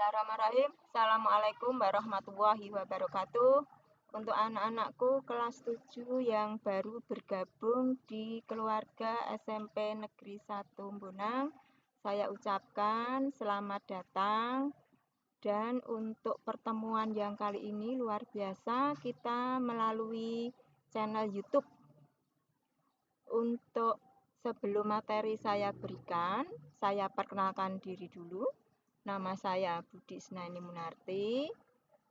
Bismillahirrahmanirrahim. Assalamualaikum warahmatullahi wabarakatuh. Untuk anak-anakku kelas 7 yang baru bergabung di keluarga SMP Negeri 1 Bonang, saya ucapkan selamat datang. Dan untuk pertemuan yang kali ini luar biasa, kita melalui channel YouTube. Untuk sebelum materi saya berikan, saya perkenalkan diri dulu. Nama saya Budi Isnaini Munarti,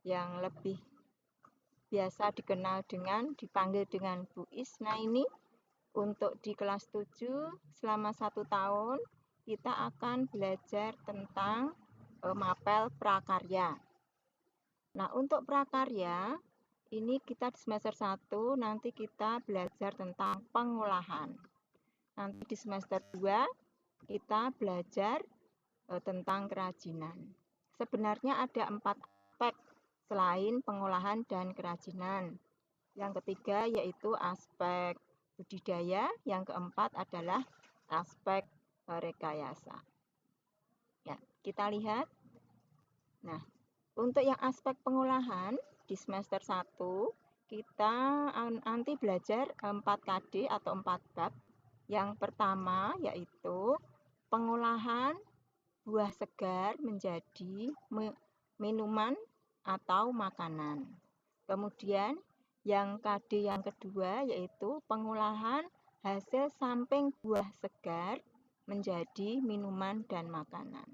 yang lebih biasa dipanggil dengan Bu Isnaini. Untuk di kelas 7 selama 1 tahun kita akan belajar tentang mapel prakarya. Nah, untuk prakarya ini kita di semester 1 nanti kita belajar tentang pengolahan. Nanti di semester 2 kita belajar tentang kerajinan. Sebenarnya ada 4 aspek selain pengolahan dan kerajinan. Yang ketiga yaitu aspek budidaya, yang keempat adalah aspek rekayasa. Ya, kita lihat. Nah, untuk yang aspek pengolahan di semester 1 kita nanti belajar 4 KD atau 4 bab. Yang pertama yaitu pengolahan buah segar menjadi minuman atau makanan. Kemudian yang KD yang kedua yaitu pengolahan hasil samping buah segar menjadi minuman dan makanan.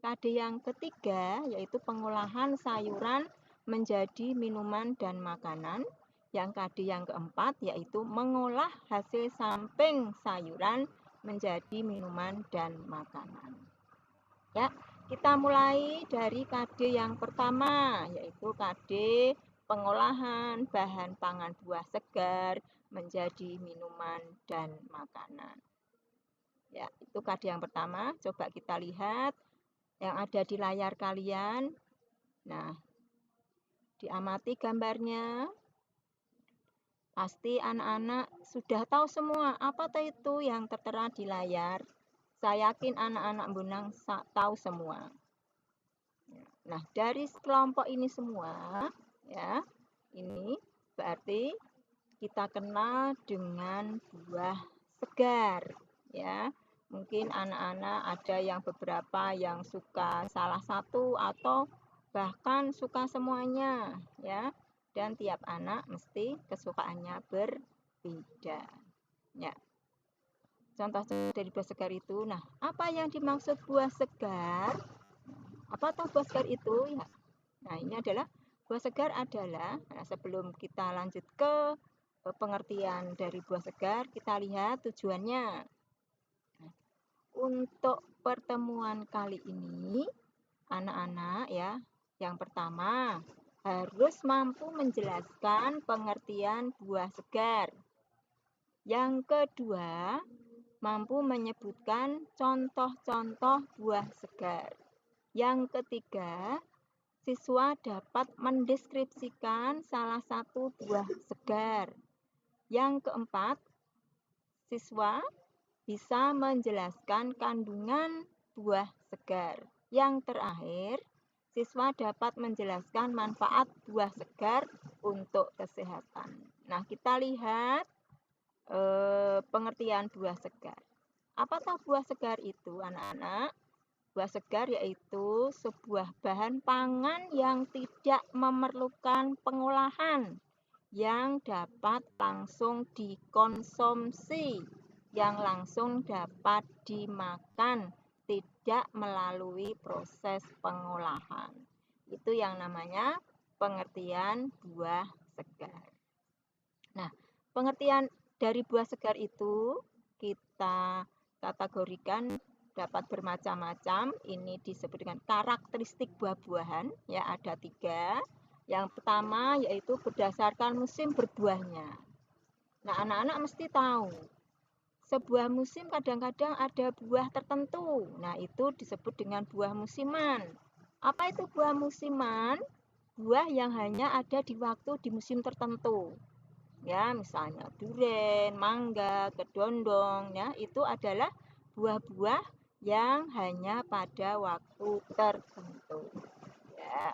KD yang ketiga yaitu pengolahan sayuran menjadi minuman dan makanan. Yang KD yang keempat yaitu mengolah hasil samping sayuran menjadi minuman dan makanan. Ya, kita mulai dari KD yang pertama, yaitu KD pengolahan bahan pangan buah segar menjadi minuman dan makanan. Ya, itu KD yang pertama. Coba kita lihat yang ada di layar kalian. Nah, diamati gambarnya. Pasti anak-anak sudah tahu semua apa itu yang tertera di layar. Saya yakin anak-anak Bonang tahu semua. Nah, dari kelompok ini semua, ya, ini berarti kita kenal dengan buah segar, ya. Mungkin anak-anak ada yang beberapa yang suka salah satu atau bahkan suka semuanya, ya. Dan tiap anak mesti kesukaannya berbeda, ya. Contoh dari buah segar itu. Nah, apa yang dimaksud buah segar? Apa tahu buah segar itu? Ya. Nah, ini adalah buah segar adalah, sebelum kita lanjut ke pengertian dari buah segar, kita lihat tujuannya. Nah, untuk pertemuan kali ini, anak-anak ya, yang pertama harus mampu menjelaskan pengertian buah segar. Yang kedua, mampu menyebutkan contoh-contoh buah segar. Yang ketiga, siswa dapat mendeskripsikan salah satu buah segar. Yang keempat, siswa bisa menjelaskan kandungan buah segar. Yang terakhir, siswa dapat menjelaskan manfaat buah segar untuk kesehatan. Nah, kita lihat pengertian buah segar. Apa tahu buah segar itu, anak-anak? Buah segar yaitu sebuah bahan pangan yang tidak memerlukan pengolahan, yang dapat langsung dikonsumsi, yang langsung dapat dimakan, tidak melalui proses pengolahan. Itu yang namanya pengertian buah segar. Nah, pengertian dari buah segar itu kita kategorikan dapat bermacam-macam. Ini disebut dengan karakteristik buah-buahan, ya, ada 3. Yang pertama yaitu berdasarkan musim berbuahnya. Nah, anak-anak mesti tahu sebuah musim kadang-kadang ada buah tertentu. Nah, itu disebut dengan buah musiman. Apa itu buah musiman? Buah yang hanya ada di musim tertentu. Ya, misalnya durian, mangga, kedondong, ya, itu adalah buah-buah yang hanya pada waktu tertentu. Ya.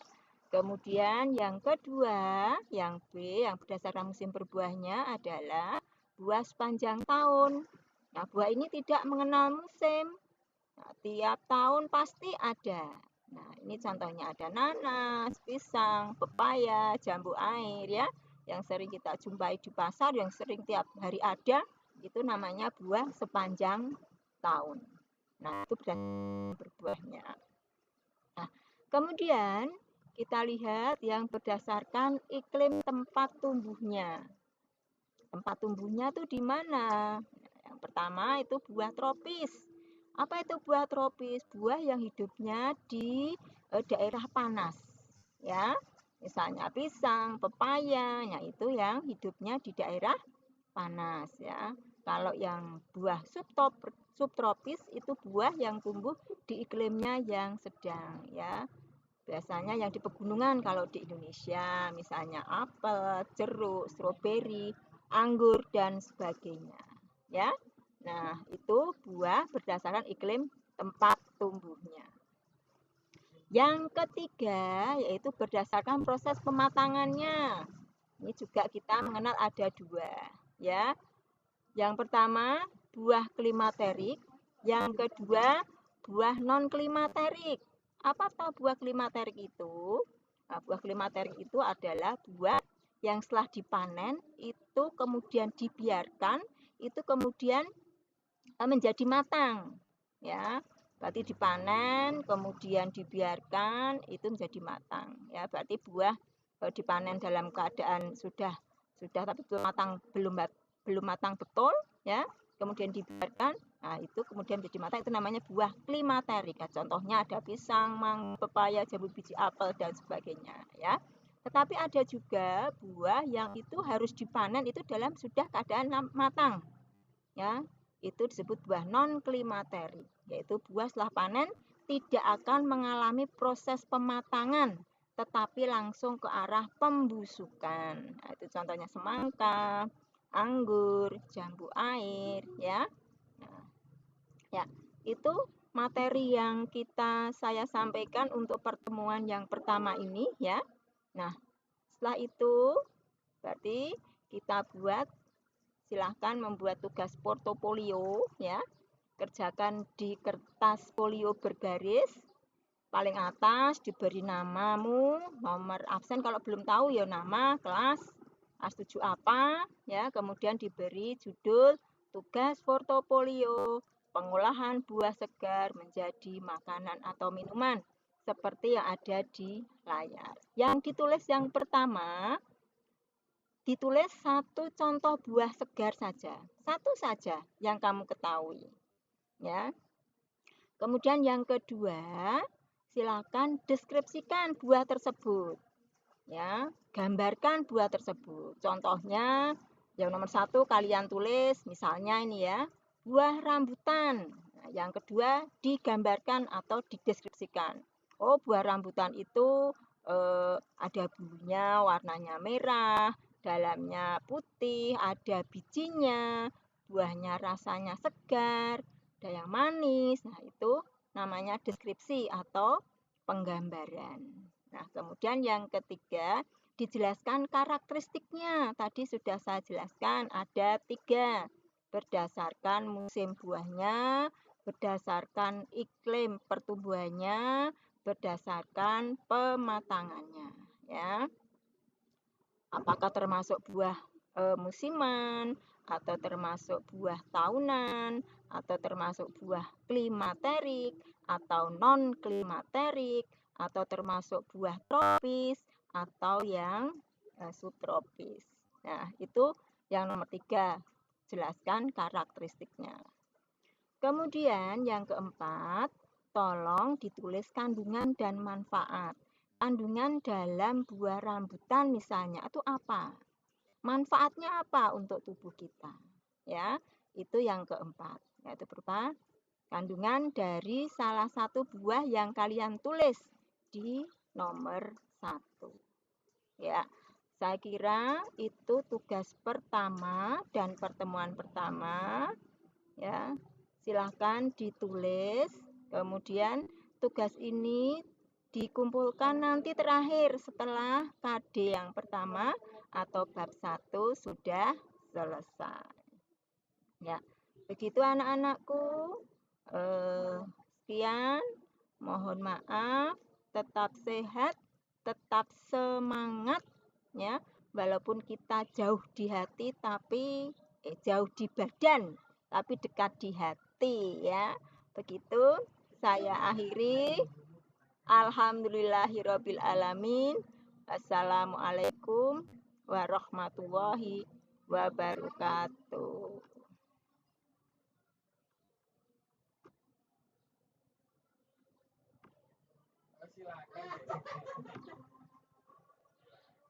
Kemudian yang kedua, yang B, yang berdasarkan musim berbuahnya adalah buah sepanjang tahun. Nah, buah ini tidak mengenal musim. Nah, tiap tahun pasti ada. Nah, ini contohnya ada nanas, pisang, pepaya, jambu air ya. Yang sering kita jumpai di pasar, yang sering tiap hari ada, itu namanya buah sepanjang tahun. Nah, itu berdasarkan berbuahnya. Nah, kemudian kita lihat yang berdasarkan iklim tempat tumbuhnya. Tempat tumbuhnya tuh di mana? Yang pertama itu buah tropis. Apa itu buah tropis? Buah yang hidupnya di daerah panas. Ya, misalnya pisang, pepaya, nah itu yang hidupnya di daerah panas ya. Kalau yang buah subtropis itu buah yang tumbuh di iklimnya yang sedang ya. Biasanya yang di pegunungan kalau di Indonesia, misalnya apel, jeruk, stroberi, anggur, dan sebagainya. Ya, nah itu buah berdasarkan iklim tempat tumbuhnya. Yang ketiga yaitu berdasarkan proses pematangannya. Ini juga kita mengenal ada dua, ya. Yang pertama buah klimaterik, yang kedua buah non klimaterik. Apa tahu buah klimaterik itu? Nah, buah klimaterik itu adalah buah yang setelah dipanen itu kemudian dibiarkan, itu kemudian menjadi matang. Ya, berarti dipanen, kemudian dibiarkan, itu menjadi matang. Ya, berarti buah dipanen dalam keadaan sudah tapi belum matang betul, ya. Kemudian dibiarkan, nah itu kemudian menjadi matang, itu namanya buah klimaterik. Nah, contohnya ada pisang, mangga, pepaya, jambu biji apel dan sebagainya, ya. Tetapi ada juga buah yang itu harus dipanen itu dalam sudah keadaan matang, ya. Itu disebut buah non klimaterik, yaitu buah setelah panen tidak akan mengalami proses pematangan tetapi langsung ke arah pembusukan. Nah, itu contohnya semangka, anggur, jambu air, ya. Nah, ya, itu materi yang saya sampaikan untuk pertemuan yang pertama ini, ya. Nah, setelah itu berarti kita silahkan membuat tugas portofolio, ya. Kerjakan di kertas folio bergaris. Paling atas diberi namamu, nomor absen kalau belum tahu ya nama, kelas 7 apa, ya. Kemudian diberi judul tugas portofolio, pengolahan buah segar menjadi makanan atau minuman seperti yang ada di layar. Yang ditulis yang pertama, ditulis satu contoh buah segar saja, satu saja yang kamu ketahui, ya. Kemudian yang kedua, silakan deskripsikan buah tersebut, ya. Gambarkan buah tersebut. Contohnya, yang nomor 1 kalian tulis, misalnya ini ya, buah rambutan. Nah, yang kedua digambarkan atau dideskripsikan. Oh, buah rambutan itu ada bulunya, warnanya merah, dalamnya putih, ada bijinya, buahnya rasanya segar, ada yang manis. Nah, itu namanya deskripsi atau penggambaran. Nah, kemudian yang ketiga, dijelaskan karakteristiknya. Tadi sudah saya jelaskan ada 3. Berdasarkan musim buahnya, berdasarkan iklim pertumbuhannya, berdasarkan pematangannya, ya. Apakah termasuk buah musiman, atau termasuk buah tahunan, atau termasuk buah klimaterik, atau non klimaterik, atau termasuk buah tropis, atau yang subtropis. Nah, itu yang nomor 3, jelaskan karakteristiknya. Kemudian yang keempat, tolong ditulis kandungan dan manfaat. Kandungan dalam buah rambutan misalnya itu apa? Manfaatnya apa untuk tubuh kita? Ya, itu yang keempat, yaitu berupa kandungan dari salah satu buah yang kalian tulis di nomor 1. Ya, saya kira itu tugas pertama dan pertemuan pertama. Ya, silahkan ditulis. Kemudian tugas ini dikumpulkan nanti terakhir setelah KD yang pertama atau bab 1 sudah selesai. Ya, begitu anak-anakku. Sekian, mohon maaf, tetap sehat, tetap semangat ya. Walaupun kita jauh di hati tapi jauh di badan tapi dekat di hati ya. Begitu saya akhiri. Alhamdulillahirabbil alamin. Assalamualaikum warahmatullahi wabarakatuh. Silakan.